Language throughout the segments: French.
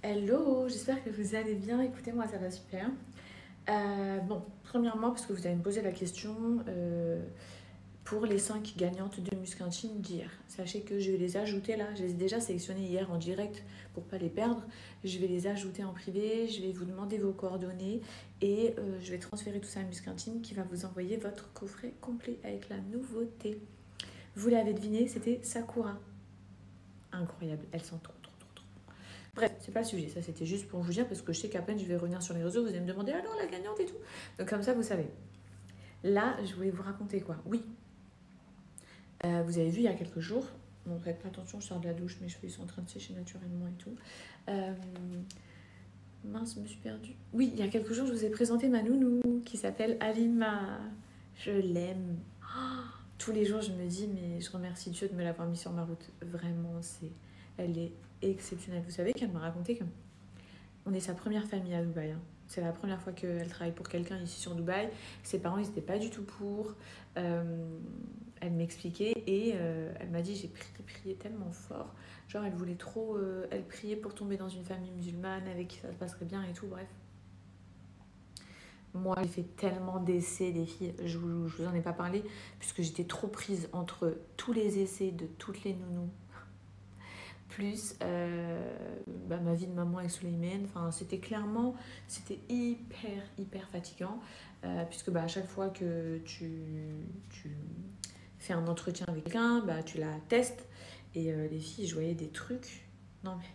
Hello, j'espère que vous allez bien. Écoutez, moi ça va super. Bon, premièrement, parce que vous allez me poser la question pour les 5 gagnantes de Muscantine d'hier. Sachez que je vais les ajouter là. Je les ai déjà sélectionnées hier en direct pour pas les perdre. Je vais les ajouter en privé. Je vais vous demander vos coordonnées et je vais transférer tout ça à Muscantine qui va vous envoyer votre coffret complet avec la nouveauté. Vous l'avez deviné, c'était Sakura. Incroyable, elle s'entend. Bref, c'est pas le sujet, ça c'était juste pour vous dire parce que je sais qu'à peine je vais revenir sur les réseaux, vous allez me demander alors la gagnante et tout. Donc comme ça vous savez. Là, je voulais vous raconter quoi. Oui, vous avez vu il y a quelques jours, bon faites pas attention, je sors de la douche, mes cheveux ils sont en train de sécher naturellement et tout. Euh, mince, je me suis perdue. Oui, il y a quelques jours, je vous ai présenté ma nounou qui s'appelle Alima. Je l'aime. Oh, tous les jours, je me dis, mais je remercie Dieu de me l'avoir mis sur ma route. Vraiment, elle est exceptionnelle. Vous savez qu'elle m'a raconté que on est sa première famille à Dubaï. Hein. C'est la première fois qu'elle travaille pour quelqu'un ici sur Dubaï. Ses parents, ils n'étaient pas du tout pour. Elle m'expliquait et elle m'a dit j'ai prié tellement fort. Genre, elle voulait trop. Elle priait pour tomber dans une famille musulmane avec qui ça se passerait bien et tout. Bref. Moi, j'ai fait tellement d'essais, les filles. Je vous en ai pas parlé puisque j'étais trop prise entre tous les essais de toutes les nounous plus ma vie de maman avec Souleymane. Enfin, c'était hyper fatigant puisque à chaque fois que tu fais un entretien avec quelqu'un, tu la testes et les filles, je voyais des trucs. Non mais,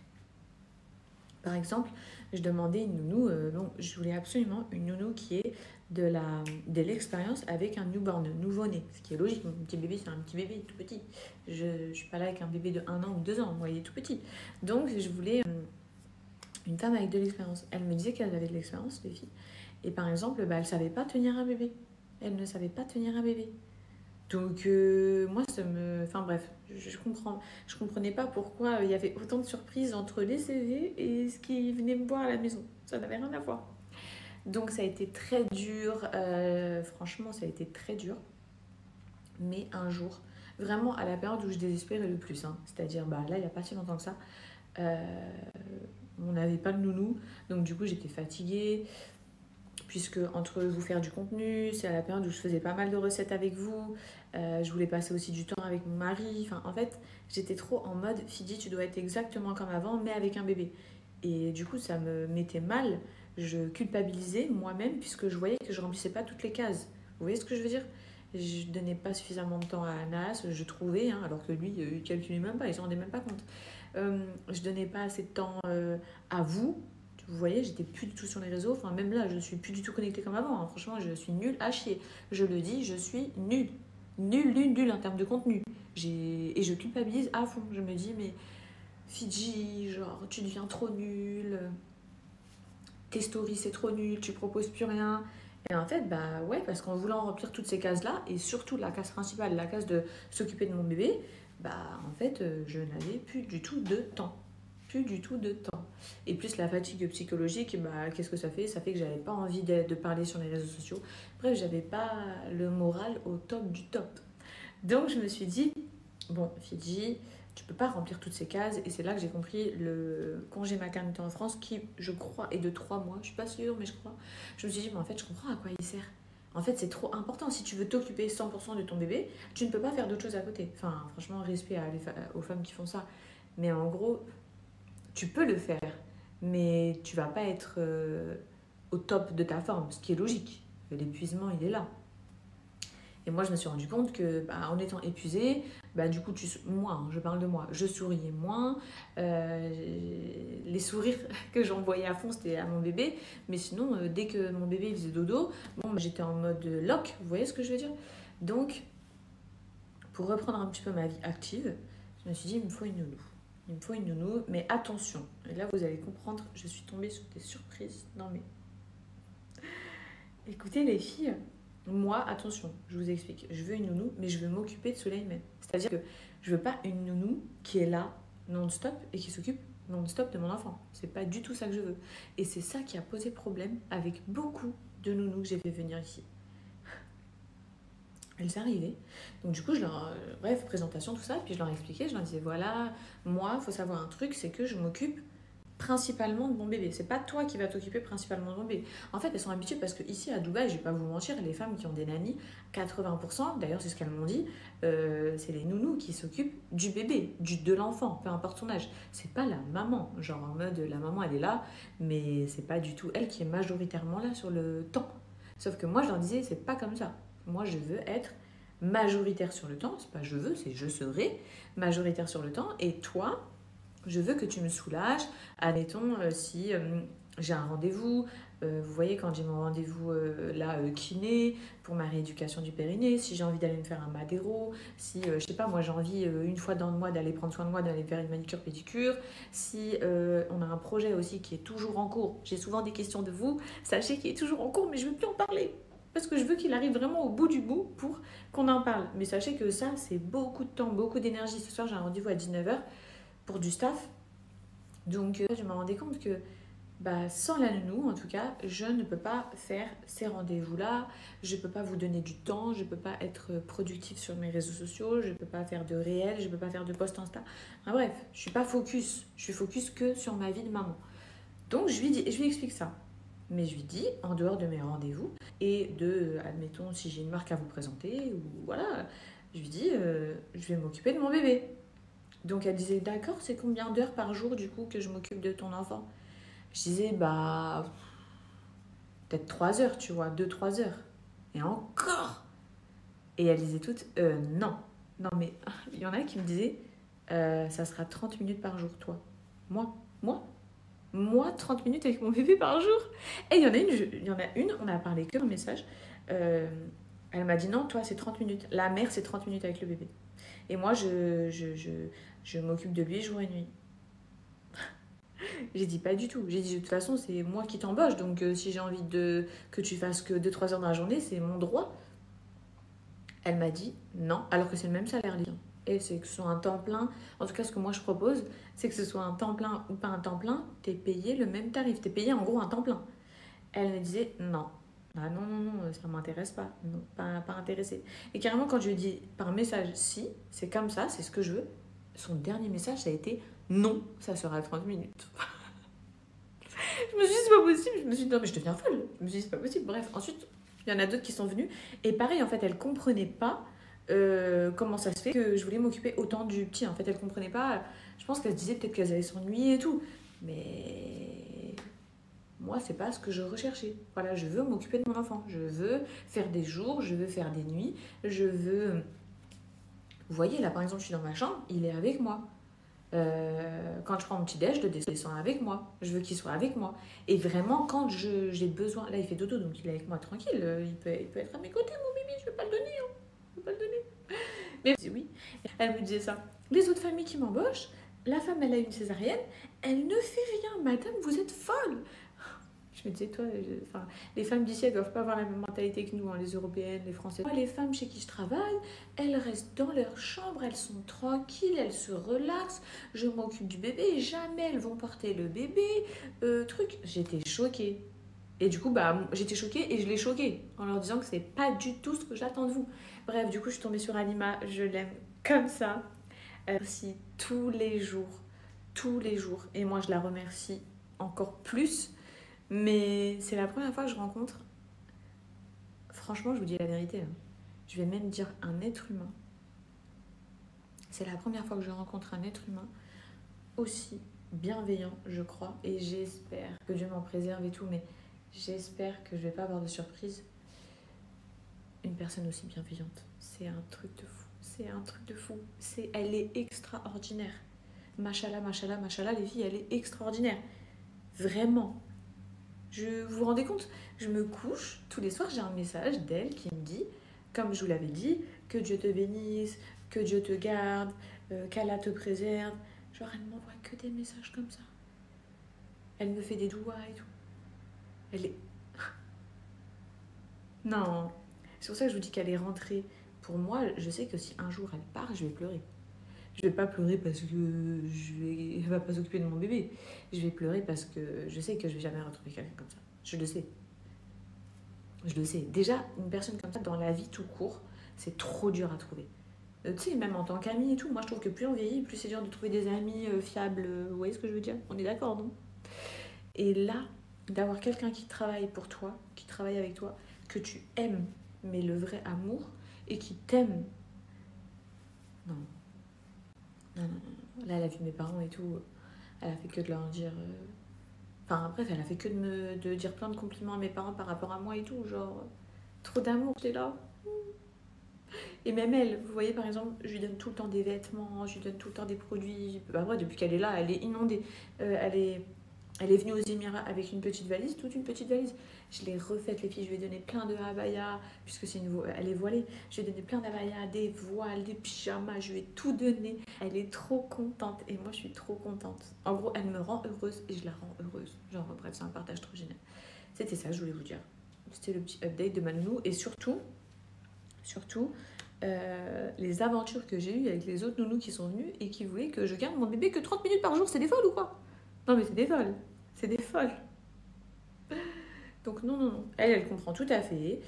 par exemple, je demandais une nounou, je voulais absolument une nounou qui est de l'expérience avec un newborn, nouveau-né. Ce qui est logique, mon petit bébé, c'est un petit bébé tout petit. Je ne suis pas là avec un bébé de 1 an ou 2 ans, moi, il est tout petit. Donc, je voulais une femme avec de l'expérience. Elle me disait qu'elle avait de l'expérience, les filles. Et par exemple, elle ne savait pas tenir un bébé. Elle ne savait pas tenir un bébé. Donc, moi, ça me. Enfin, bref, je comprenais pas pourquoi il y avait autant de surprises entre les CV et ce qui venait me voir à la maison. Ça n'avait rien à voir. Donc, ça a été très dur. Franchement, ça a été très dur. Mais un jour, vraiment à la période où je désespérais le plus, hein, c'est-à-dire là, il n'y a pas si longtemps que ça, euh, on n'avait pas de nounou. Donc, du coup, j'étais fatiguée puisque entre vous faire du contenu, c'est à la période où je faisais pas mal de recettes avec vous, je voulais passer aussi du temps avec mon mari, enfin en fait j'étais trop en mode Fidi tu dois être exactement comme avant mais avec un bébé. Et du coup ça me mettait mal, je culpabilisais moi-même puisque je voyais que je remplissais pas toutes les cases. Vous voyez ce que je veux dire? Je donnais pas suffisamment de temps à Anas, je trouvais, hein, alors que lui il calculait même pas, il s'en rendait même pas compte. Je donnais pas assez de temps à vous. Vous voyez, j'étais plus du tout sur les réseaux. Enfin, même là, je suis plus du tout connectée comme avant. Hein. Franchement, je suis nulle à chier. Je le dis, je suis nulle. Nulle en termes de contenu. Et je culpabilise à fond. Je me dis, mais Fidji, genre, tu deviens trop nulle. Tes stories, c'est trop nul. Tu proposes plus rien. Et en fait, ouais, parce qu'en voulant remplir toutes ces cases-là, et surtout la case principale, la case de s'occuper de mon bébé, en fait, je n'avais plus du tout de temps. Plus du tout de temps. Et plus la fatigue psychologique, qu'est-ce que ça fait? Ça fait que j'avais pas envie de parler sur les réseaux sociaux. Bref, j'avais pas le moral au top du top. Donc je me suis dit, bon, Fidji, tu peux pas remplir toutes ces cases. Et c'est là que j'ai compris le congé maternité en France, qui, je crois, est de 3 mois. Je suis pas sûre, mais je crois. Je me suis dit, mais en fait, je comprends à quoi il sert. En fait, c'est trop important. Si tu veux t'occuper 100% de ton bébé, tu ne peux pas faire d'autre chose à côté. Enfin, franchement, respect aux femmes qui font ça. Mais en gros, tu peux le faire, mais tu vas pas être au top de ta forme, ce qui est logique. L'épuisement, il est là. Et moi, je me suis rendu compte que, en étant épuisée, du coup, moi, hein, je parle de moi, je souriais moins. Les sourires que j'envoyais à fond, c'était à mon bébé. Mais sinon, dès que mon bébé faisait dodo, j'étais en mode lock. Vous voyez ce que je veux dire? Donc, pour reprendre un petit peu ma vie active, je me suis dit, il me faut une nounou. Il me faut une nounou, mais attention. Et là, vous allez comprendre, je suis tombée sur des surprises. Non mais, écoutez les filles, moi, attention, je vous explique. Je veux une nounou, mais je veux m'occuper de Souleymane. C'est-à-dire que je veux pas une nounou qui est là non-stop et qui s'occupe non-stop de mon enfant. C'est pas du tout ça que je veux. Et c'est ça qui a posé problème avec beaucoup de nounous que j'ai fait venir ici. Elles arrivaient. Donc du coup, présentation, tout ça. Puis je leur expliquais, je leur disais, voilà, moi, il faut savoir un truc, c'est que je m'occupe principalement de mon bébé. C'est pas toi qui vas t'occuper principalement de mon bébé. En fait, elles sont habituées parce que ici à Dubaï, je vais pas vous mentir, les femmes qui ont des nannies, 80%, d'ailleurs c'est ce qu'elles m'ont dit, c'est les nounous qui s'occupent du bébé, de l'enfant, peu importe son âge. C'est pas la maman, genre en mode la maman elle est là, mais c'est pas du tout elle qui est majoritairement là sur le temps. Sauf que moi je leur disais, c'est pas comme ça. Moi je veux être majoritaire sur le temps, c'est pas je veux, c'est je serai majoritaire sur le temps, et toi, je veux que tu me soulages. Admettons, si j'ai un rendez-vous, vous voyez, quand j'ai mon rendez-vous kiné, pour ma rééducation du périnée, si j'ai envie d'aller me faire un madéro, si, je sais pas, moi j'ai envie une fois dans le mois d'aller prendre soin de moi, d'aller faire une manicure pédicure, si on a un projet aussi qui est toujours en cours, j'ai souvent des questions de vous, sachez qu'il est toujours en cours, mais je ne veux plus en parler. Parce que je veux qu'il arrive vraiment au bout du bout pour qu'on en parle. Mais sachez que ça, c'est beaucoup de temps, beaucoup d'énergie. Ce soir, j'ai un rendez-vous à 19h pour du staff. Donc, je me rendais compte que sans la nounou, en tout cas, je ne peux pas faire ces rendez-vous-là. Je ne peux pas vous donner du temps. Je ne peux pas être productive sur mes réseaux sociaux. Je ne peux pas faire de réel. Je ne peux pas faire de post Insta. Enfin, bref, je ne suis pas focus. Je suis focus que sur ma vie de maman. Donc, je lui explique ça. Mais je lui dis, en dehors de mes rendez-vous, et de, admettons, si j'ai une marque à vous présenter, ou voilà, je lui dis, je vais m'occuper de mon bébé. Donc elle disait, d'accord, c'est combien d'heures par jour du coup que je m'occupe de ton enfant? Je disais, peut-être 3 heures, tu vois, 2-3 heures. Et encore. Et elle disait toutes, non. Non, mais il y en a qui me disaient, ça sera 30 minutes par jour, toi. Moi, 30 minutes avec mon bébé par jour. Et il y en a une, on a parlé que en message. Elle m'a dit non, toi c'est 30 minutes. La mère c'est 30 minutes avec le bébé. Et moi je m'occupe de lui jour et nuit. J'ai dit pas du tout. J'ai dit de toute façon c'est moi qui t'embauche. Donc si j'ai envie que tu fasses que 2-3 heures dans la journée, c'est mon droit. Elle m'a dit non, alors que c'est le même salaire, Lily. Et c'est que ce soit un temps plein, en tout cas ce que moi je propose, c'est que ce soit un temps plein ou pas un temps plein, t'es payé le même tarif, t'es payé en gros un temps plein. Elle me disait non. Ah non, non, non, ça m'intéresse pas. Non, pas intéressée. Et carrément, quand je lui dis par message, si, c'est comme ça, c'est ce que je veux, son dernier message, ça a été non, ça sera 30 minutes. Je me suis dit, c'est pas possible. Je me suis dit, non, mais je deviens folle. Je me suis dit, c'est pas possible. Bref, ensuite, il y en a d'autres qui sont venus. Et pareil, en fait, elle comprenait pas comment ça se fait que je voulais m'occuper autant du petit. En fait, elle comprenait pas. Je pense qu'elle se disait peut-être qu'elle allait s'ennuyer et tout. Mais moi, c'est pas ce que je recherchais. Voilà, je veux m'occuper de mon enfant. Je veux faire des jours, je veux faire des nuits. Je veux. Vous voyez, là, par exemple, je suis dans ma chambre, il est avec moi. Quand je prends mon petit déj, je le descends avec moi. Je veux qu'il soit avec moi. Et vraiment, quand j'ai besoin, là il fait dodo, donc il est avec moi tranquille. Il peut être à mes côtés, mon bébé. Je vais pas le donner. Hein. Je vais pas le donner. Mais oui, elle me disait ça. Les autres familles qui m'embauchent, la femme elle a une césarienne, elle ne fait rien. Madame, vous êtes folle. Je me disais, toi, les femmes d'ici, elles doivent pas avoir la même mentalité que nous, hein, les Européennes, les Françaises. Moi, les femmes chez qui je travaille, elles restent dans leur chambre, elles sont tranquilles, elles se relaxent. Je m'occupe du bébé, jamais elles vont porter le bébé. J'étais choquée. Et du coup, j'étais choquée et je l'ai choquée en leur disant que c'est pas du tout ce que j'attends de vous. Bref, du coup, je suis tombée sur Alima, je l'aime comme ça. Elle remercie tous les jours, tous les jours. Et moi, je la remercie encore plus. Mais c'est la première fois que je rencontre, franchement, je vous dis la vérité, hein. Je vais même dire un être humain. C'est la première fois que je rencontre un être humain aussi bienveillant, je crois. Et j'espère que Dieu m'en préserve et tout, mais j'espère que je vais pas avoir de surprise. Une personne aussi bienveillante. C'est un truc de fou. C'est un truc de fou. Elle est extraordinaire. Machallah, machallah, machallah, les filles, elle est extraordinaire. Vraiment. Vous vous rendez compte? Je me couche, tous les soirs j'ai un message d'elle qui me dit, comme je vous l'avais dit, que Dieu te bénisse, que Dieu te garde, qu'Allah te préserve. Genre elle m'envoie que des messages comme ça. Elle me fait des doigts et tout. Elle est... Non, c'est pour ça que je vous dis qu'elle est rentrée. Pour moi, je sais que si un jour elle part, je vais pleurer. Je vais pas pleurer parce que elle va pas s'occuper de mon bébé. Je vais pleurer parce que je sais que je vais jamais retrouver quelqu'un comme ça. Je le sais. Je le sais. Déjà, une personne comme ça, dans la vie tout court, c'est trop dur à trouver. Tu sais, même en tant qu'ami et tout, moi je trouve que plus on vieillit, plus c'est dur de trouver des amis fiables. Vous voyez ce que je veux dire? On est d'accord, non? Et là, d'avoir quelqu'un qui travaille pour toi, qui travaille avec toi, que tu aimes, mais le vrai amour, et qui t'aime. Non. Non, non, non. Là, elle a vu mes parents et tout. Elle a fait que de leur dire. Enfin, bref, elle a fait que de dire plein de compliments à mes parents par rapport à moi et tout. Genre, trop d'amour, t'es là. Et même elle, vous voyez, par exemple, je lui donne tout le temps des vêtements, je lui donne tout le temps des produits. Bah, ouais, depuis qu'elle est là, elle est inondée. Elle est venue aux Émirats avec une petite valise, toute une petite valise. Je l'ai refaite, les filles. Je lui ai donné plein de abayas, puisque elle est voilée. Je lui ai donné plein d'abayas, des voiles, des pyjamas. Je lui ai tout donné. Elle est trop contente. Et moi, je suis trop contente. En gros, elle me rend heureuse et je la rends heureuse. Genre, bref, c'est un partage trop génial. C'était ça, je voulais vous dire. C'était le petit update de ma nounou. Et surtout, les aventures que j'ai eues avec les autres nounous qui sont venus et qui voulaient que je garde mon bébé que 30 minutes par jour. C'est des folles ou quoi? Non, mais c'est des folles. C'est des folles. Donc non, non, non. Elle comprend tout à fait.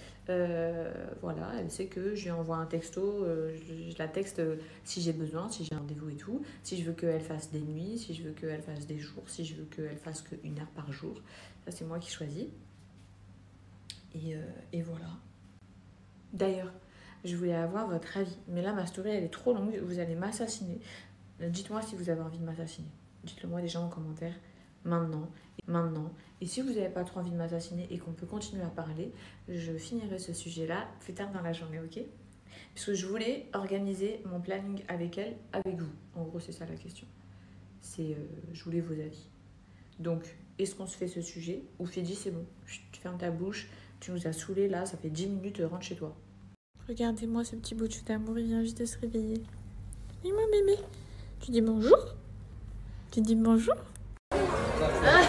Voilà, elle sait que je lui envoie un texto, je la texte si j'ai besoin, si j'ai un rendez-vous et tout. Si je veux qu'elle fasse des nuits, si je veux qu'elle fasse des jours, si je veux qu'elle fasse qu'une heure par jour. Ça, c'est moi qui choisis. Et voilà. D'ailleurs, je voulais avoir votre avis. Mais là, ma story, elle est trop longue. Vous allez m'assassiner. Dites-moi si vous avez envie de m'assassiner. Dites-le moi déjà en commentaire. Maintenant. Et si vous n'avez pas trop envie de m'assassiner et qu'on peut continuer à parler, je finirai ce sujet-là plus tard dans la journée, ok? Parce que je voulais organiser mon planning avec elle, avec vous. En gros, c'est ça la question. Je voulais vos avis. Donc, est-ce qu'on se fait ce sujet? Ou Fidji, c'est bon. Tu fermes ta bouche. Tu nous as saoulés là, ça fait 10 minutes, rentre chez toi. Regardez-moi ce petit bout de chou d'amour, il vient juste de se réveiller. Oui, mon bébé. Tu dis bonjour? Tu dis bonjour? Ah.